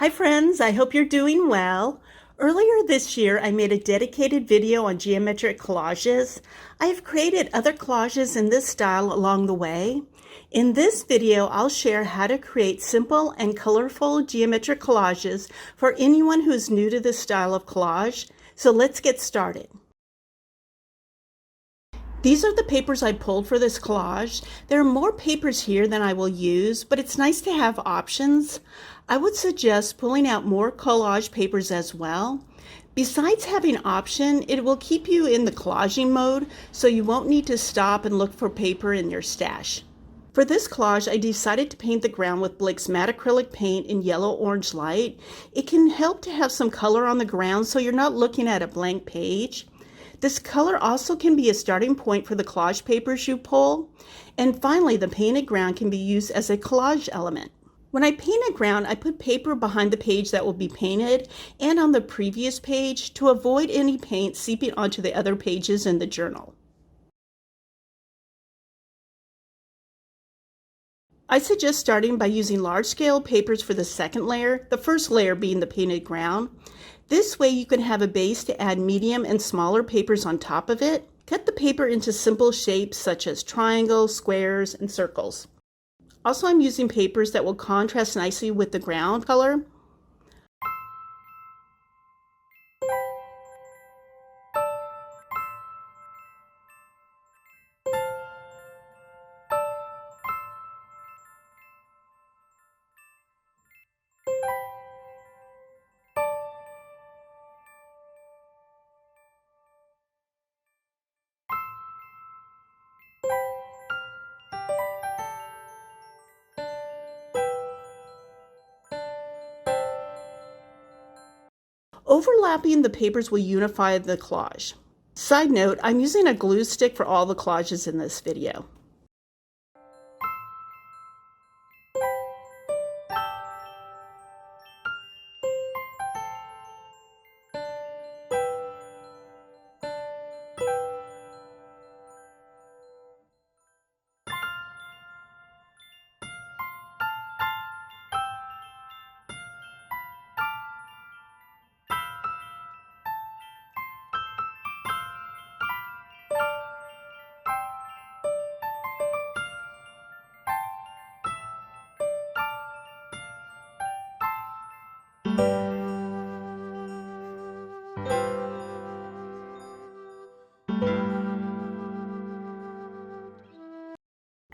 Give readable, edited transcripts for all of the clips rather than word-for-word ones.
Hi friends, I hope you're doing well. Earlier this year, I made a dedicated video on geometric collages. I have created other collages in this style along the way. In this video, I'll share how to create simple and colorful geometric collages for anyone who's new to this style of collage. So let's get started. These are the papers I pulled for this collage. There are more papers here than I will use, but it's nice to have options. I would suggest pulling out more collage papers as well. Besides having option, it will keep you in the collaging mode, so you won't need to stop and look for paper in your stash. For this collage, I decided to paint the ground with Blick's matte acrylic paint in yellow-orange light. It can help to have some color on the ground so you're not looking at a blank page. This color also can be a starting point for the collage papers you pull. And finally, the painted ground can be used as a collage element. When I paint a ground, I put paper behind the page that will be painted and on the previous page to avoid any paint seeping onto the other pages in the journal. I suggest starting by using large-scale papers for the second layer, the first layer being the painted ground. This way you can have a base to add medium and smaller papers on top of it. Cut the paper into simple shapes such as triangles, squares, and circles. Also, I'm using papers that will contrast nicely with the ground color. Overlapping the papers will unify the collage. Side note, I'm using a glue stick for all the collages in this video.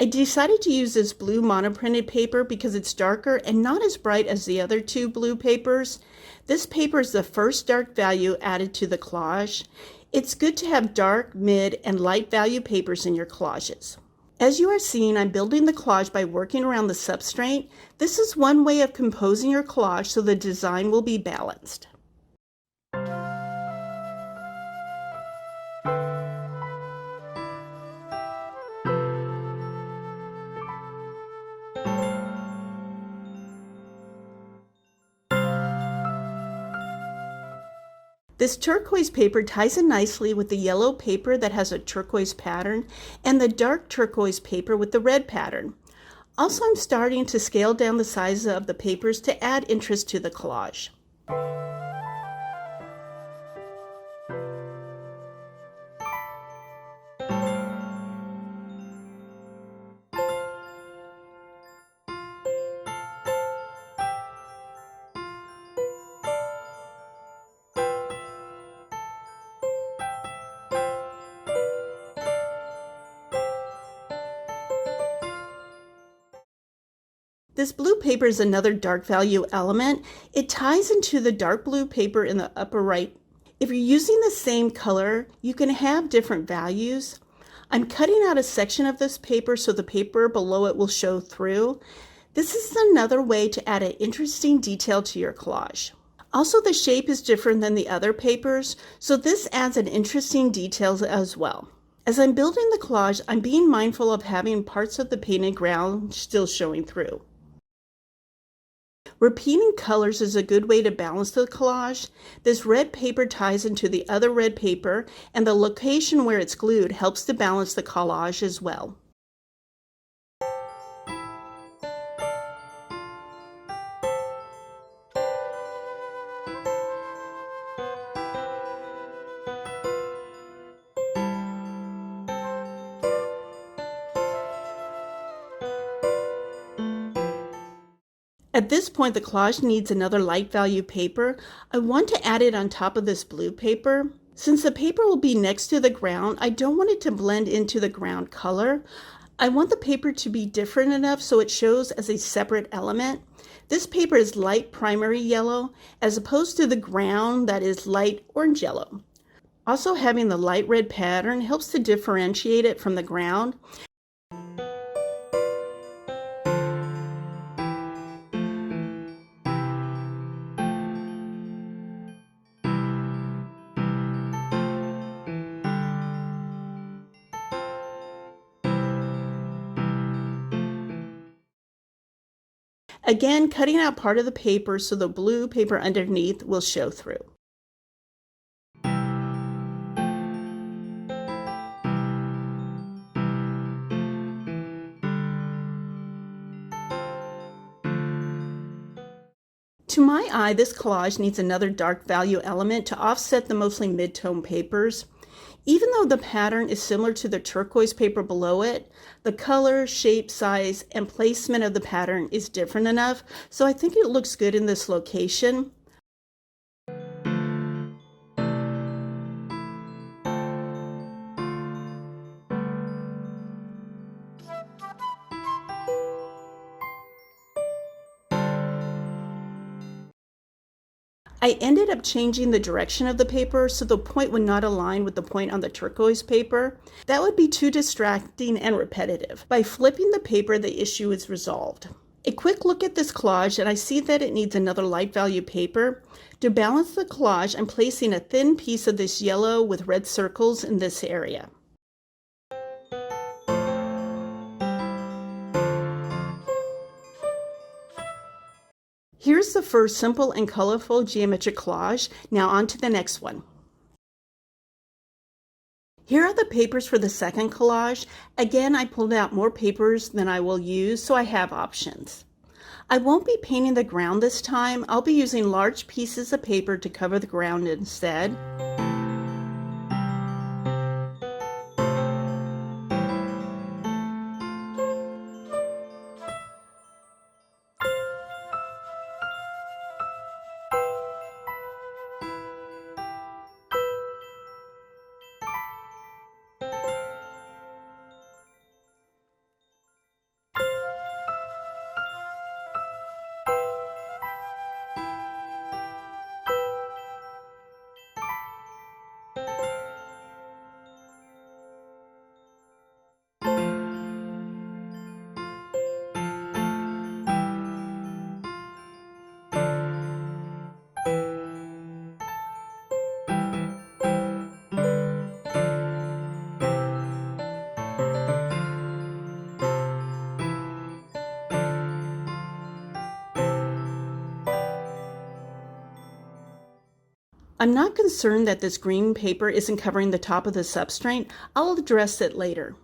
I decided to use this blue monoprinted paper because it's darker and not as bright as the other two blue papers. This paper is the first dark value added to the collage. It's good to have dark, mid, and light value papers in your collages. As you are seeing, I'm building the collage by working around the substrate. This is one way of composing your collage so the design will be balanced. This turquoise paper ties in nicely with the yellow paper that has a turquoise pattern and the dark turquoise paper with the red pattern. Also, I'm starting to scale down the size of the papers to add interest to the collage. This blue paper is another dark value element. It ties into the dark blue paper in the upper right. If you're using the same color, you can have different values. I'm cutting out a section of this paper so the paper below it will show through. This is another way to add an interesting detail to your collage. Also, the shape is different than the other papers, so this adds an interesting detail as well. As I'm building the collage, I'm being mindful of having parts of the painted ground still showing through. Repeating colors is a good way to balance the collage. This red paper ties into the other red paper, and the location where it's glued helps to balance the collage as well. At this point, the collage needs another light value paper. I want to add it on top of this blue paper. Since the paper will be next to the ground, I don't want it to blend into the ground color. I want the paper to be different enough so it shows as a separate element. This paper is light primary yellow as opposed to the ground that is light orange yellow. Also, having the light red pattern helps to differentiate it from the ground. Again, cutting out part of the paper so the blue paper underneath will show through. To my eye, this collage needs another dark value element to offset the mostly mid-tone papers. Even though the pattern is similar to the turquoise paper below it, the color, shape, size, and placement of the pattern is different enough, so I think it looks good in this location. I ended up changing the direction of the paper so the point would not align with the point on the turquoise paper. That would be too distracting and repetitive. By flipping the paper, the issue is resolved. A quick look at this collage and I see that it needs another light value paper. To balance the collage, I'm placing a thin piece of this yellow with red circles in this area. Here's the first simple and colorful geometric collage. Now on to the next one. Here are the papers for the second collage. Again, I pulled out more papers than I will use, so I have options. I won't be painting the ground this time. I'll be using large pieces of paper to cover the ground instead. I'm not concerned that this green paper isn't covering the top of the substrate. I'll address it later.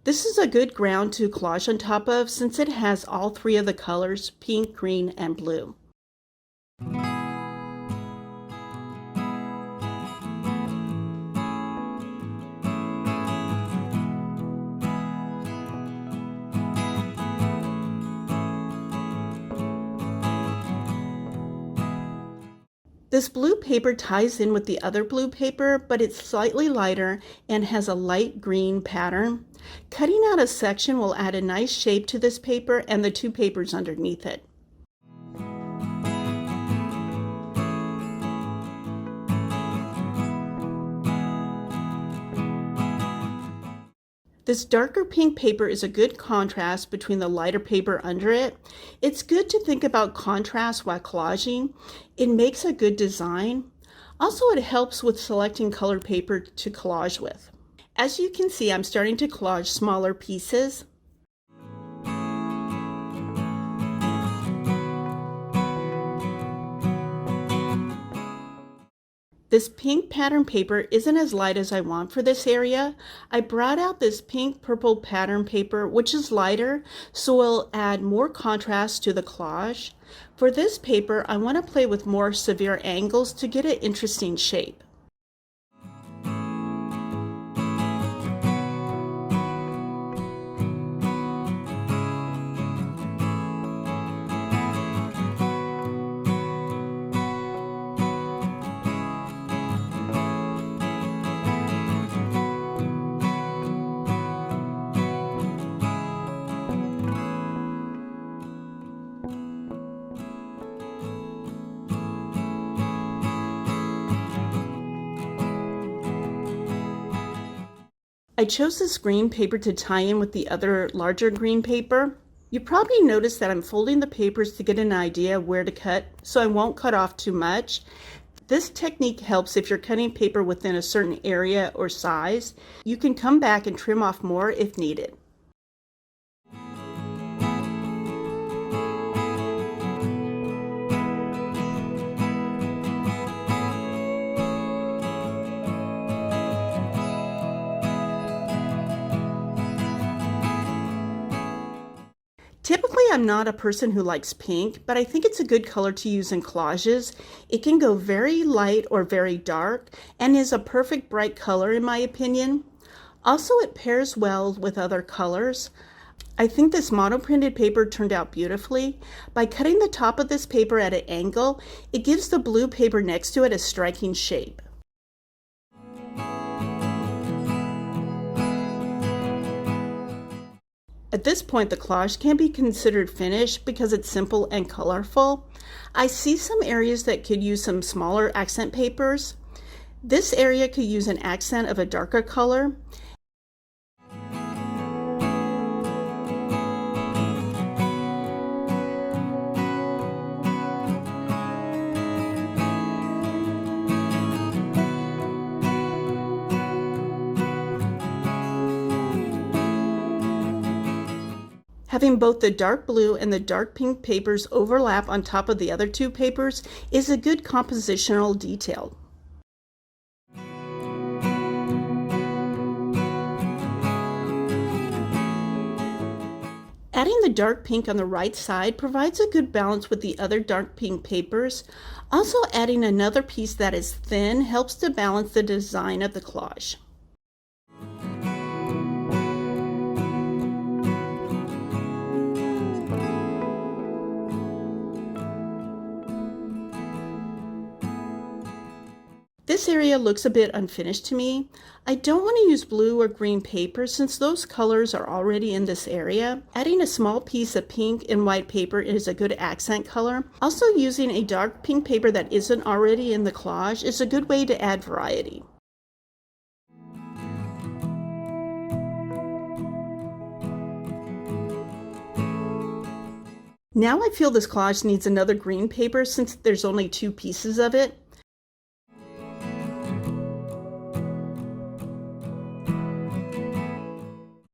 This is a good ground to collage on top of since it has all three of the colors, pink, green, and blue. This blue paper ties in with the other blue paper, but it's slightly lighter and has a light green pattern. Cutting out a section will add a nice shape to this paper and the two papers underneath it. This darker pink paper is a good contrast between the lighter paper under it. It's good to think about contrast while collaging. It makes a good design. Also, it helps with selecting colored paper to collage with. As you can see, I'm starting to collage smaller pieces. This pink pattern paper isn't as light as I want for this area. I brought out this pink purple pattern paper, which is lighter, so it'll add more contrast to the collage. For this paper, I want to play with more severe angles to get an interesting shape. I chose this green paper to tie in with the other larger green paper. You probably noticed that I'm folding the papers to get an idea of where to cut, so I won't cut off too much. This technique helps if you're cutting paper within a certain area or size. You can come back and trim off more if needed. Typically, I'm not a person who likes pink, but I think it's a good color to use in collages. It can go very light or very dark and is a perfect bright color in my opinion. Also, it pairs well with other colors. I think this monoprinted paper turned out beautifully. By cutting the top of this paper at an angle, it gives the blue paper next to it a striking shape. At this point, the collage can be considered finished because it's simple and colorful. I see some areas that could use some smaller accent papers. This area could use an accent of a darker color. Having both the dark blue and the dark pink papers overlap on top of the other two papers is a good compositional detail. Adding the dark pink on the right side provides a good balance with the other dark pink papers. Also, adding another piece that is thin helps to balance the design of the collage. This area looks a bit unfinished to me. I don't want to use blue or green paper since those colors are already in this area. Adding a small piece of pink and white paper is a good accent color. Also, using a dark pink paper that isn't already in the collage is a good way to add variety. Now I feel this collage needs another green paper since there's only two pieces of it.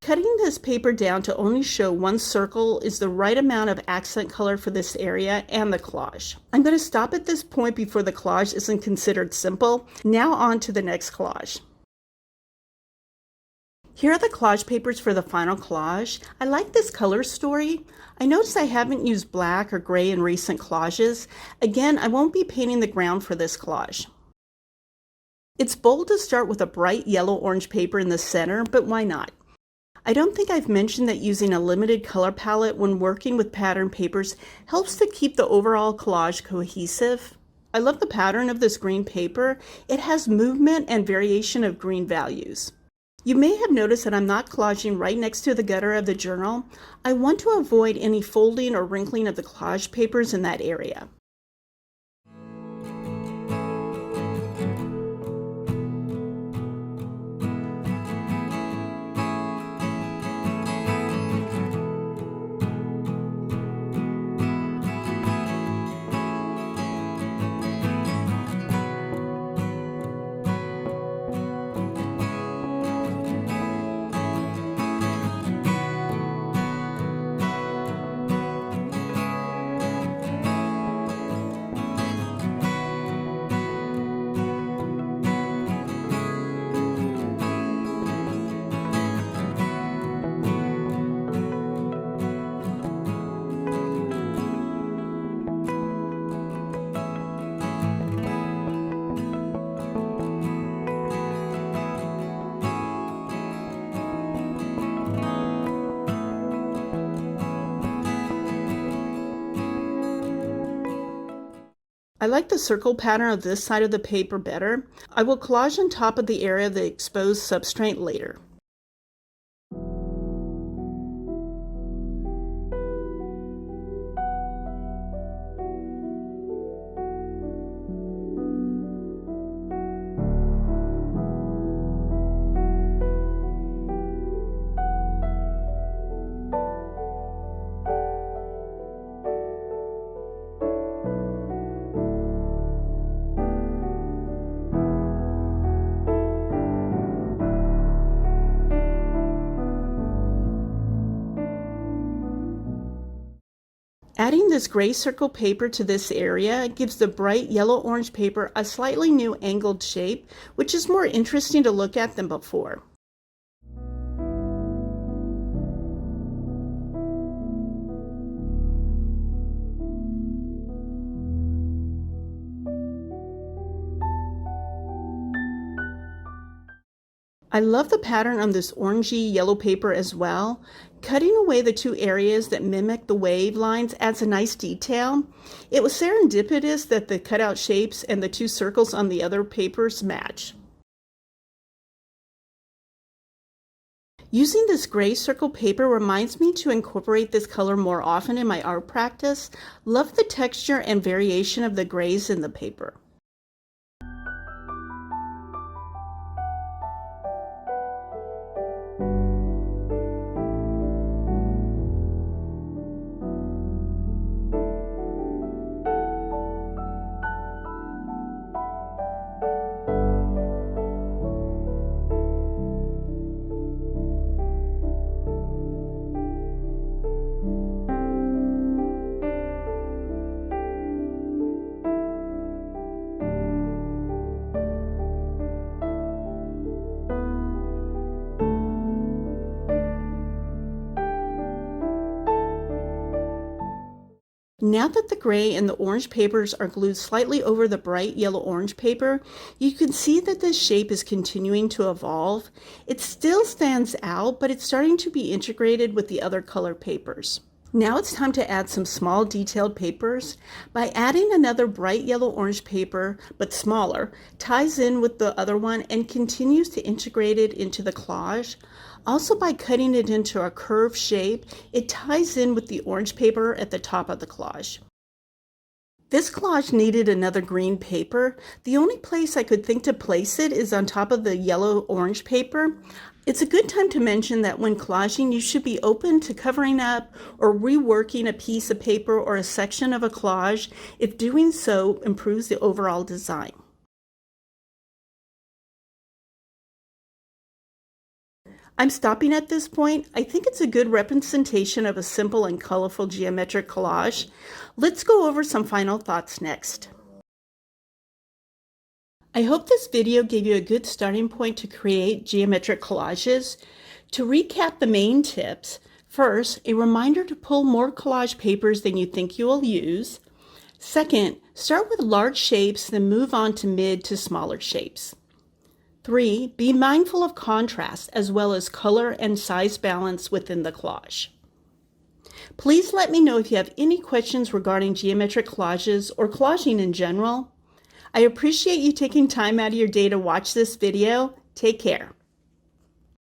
Cutting this paper down to only show one circle is the right amount of accent color for this area and the collage. I'm going to stop at this point before the collage isn't considered simple. Now on to the next collage. Here are the collage papers for the final collage. I like this color story. I notice I haven't used black or gray in recent collages. Again, I won't be painting the ground for this collage. It's bold to start with a bright yellow-orange paper in the center, but why not? I don't think I've mentioned that using a limited color palette when working with pattern papers helps to keep the overall collage cohesive. I love the pattern of this green paper. It has movement and variation of green values. You may have noticed that I'm not collaging right next to the gutter of the journal. I want to avoid any folding or wrinkling of the collage papers in that area. I like the circle pattern of this side of the paper better. I will collage on top of the area of the exposed substrate later. Adding this gray circle paper to this area gives the bright yellow-orange paper a slightly new angled shape, which is more interesting to look at than before. I love the pattern on this orangey yellow paper as well. Cutting away the two areas that mimic the wave lines adds a nice detail. It was serendipitous that the cutout shapes and the two circles on the other papers match. Using this gray circle paper reminds me to incorporate this color more often in my art practice. Love the texture and variation of the grays in the paper. Now that the gray and the orange papers are glued slightly over the bright yellow-orange paper, you can see that this shape is continuing to evolve. It still stands out, but it's starting to be integrated with the other color papers. Now it's time to add some small detailed papers. By adding another bright yellow-orange paper, but smaller, ties in with the other one and continues to integrate it into the collage. Also, by cutting it into a curved shape, it ties in with the orange paper at the top of the collage. This collage needed another green paper. The only place I could think to place it is on top of the yellow-orange paper. It's a good time to mention that when collaging, you should be open to covering up or reworking a piece of paper or a section of a collage if doing so improves the overall design. I'm stopping at this point. I think it's a good representation of a simple and colorful geometric collage. Let's go over some final thoughts next. I hope this video gave you a good starting point to create geometric collages. To recap the main tips, first, a reminder to pull more collage papers than you think you will use. Second, start with large shapes, then move on to mid to smaller shapes. 3, be mindful of contrast as well as color and size balance within the collage. Please let me know if you have any questions regarding geometric collages or collaging in general. I appreciate you taking time out of your day to watch this video. Take care.